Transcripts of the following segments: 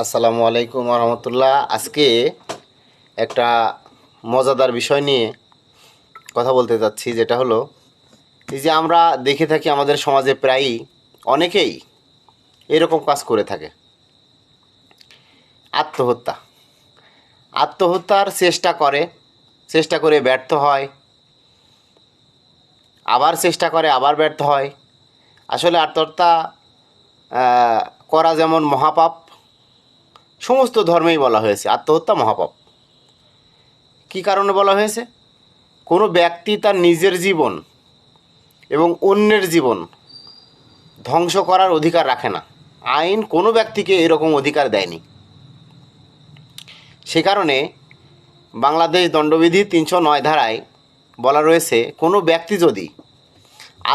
আসসালামু আলাইকুম রহমতুল্লাহ। আজকে একটা মজাদার বিষয় নিয়ে কথা বলতে যাচ্ছি, যেটা হলো এই যে আমরা দেখে থাকি আমাদের সমাজে প্রায়ই অনেকেই এরকম কাজ করে থাকে। আত্মহত্যা আত্মহত্যার চেষ্টা করে ব্যর্থ হয়, আবার চেষ্টা করে আবার ব্যর্থ হয়। আসলে আত্মহত্যা আহ, করা যেমন মহাপাপ, সমস্ত ধর্মেই বলা হয়েছে আত্মহত্যা মহাপাপ। কী কারণে বলা হয়েছে? কোনো ব্যক্তি তার নিজের জীবন এবং অন্যের জীবন ধ্বংস করার অধিকার রাখে না। আইন কোনো ব্যক্তিকে এরকম অধিকার দেয়নি। সে কারণে বাংলাদেশ দণ্ডবিধি ৩০৯ ধারায় বলা রয়েছে, কোনো ব্যক্তি যদি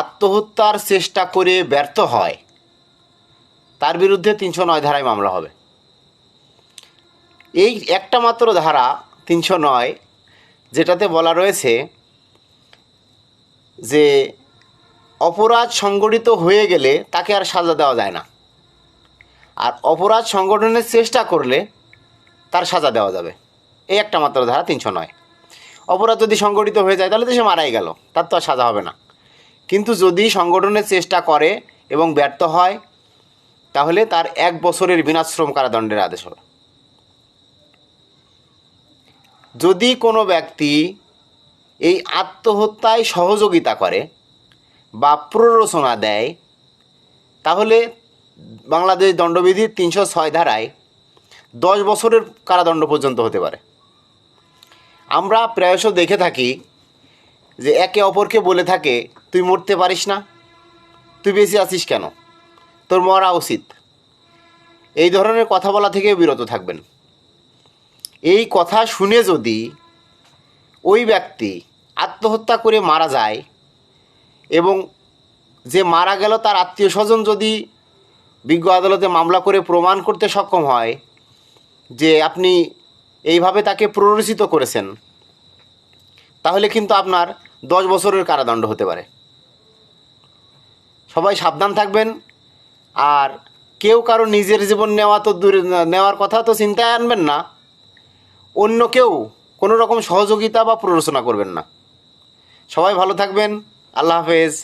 আত্মহত্যার চেষ্টা করে ব্যর্থ হয় তার বিরুদ্ধে ৩০৯ ধারায় মামলা হবে। এই একটা মাত্র ধারা ৩০৯, যেটাতে বলা রয়েছে যে অপরাধ সংগঠিত হয়ে গেলে তাকে আর সাজা দেওয়া যায় না, আর অপরাধ সংগঠনের চেষ্টা করলে তার সাজা দেওয়া যাবে। এই একটা মাত্র ধারা ৩০৯। অপরাধ যদি সংগঠিত হয়ে যায় তাহলে তো সে মারাই গেল, তার তো আর সাজা হবে না। কিন্তু যদি সংগঠনের চেষ্টা করে এবং ব্যর্থ হয় তাহলে তার ১ বছরের বিনাশ্রম কারাদণ্ডের আদেশ হবে। যদি কোনো ব্যক্তি এই আত্মহত্যায় সহযোগিতা করে বা প্ররোচনা দেয় তাহলে বাংলাদেশ দণ্ডবিধি ৩০৬ ধারায় ১০ বছরের কারাদণ্ড পর্যন্ত হতে পারে। আমরা প্রায়শ দেখে থাকি যে একে অপরকে বলে থাকে, তুই মরতে পারিস না, তুই বেঁচে আছিস কেন, তোর মরা উচিত। এই ধরনের কথা বলা থেকে বিরত থাকবেন। এই কথা শুনে যদি ওই ব্যক্তি আত্মহত্যা করে মারা যায় এবং যে মারা গেল তার আত্মীয় স্বজন যদি বিজ্ঞ আদালতে মামলা করে প্রমাণ করতে সক্ষম হয় যে আপনি এইভাবে তাকে প্ররোচিত করেছেন, তাহলে কিন্তু আপনার ১০ বছরের কারাদণ্ড হতে পারে। সবাই সাবধান থাকবেন। আর কেউ কারো নিজের জীবন নেওয়ার কথা তো চিন্তায় আনবেন না। অন্য কেউ কোনো রকম সহযোগিতা বা প্ররোচনা করবেন না। সবাই ভালো থাকবেন। আল্লাহ হাফেজ।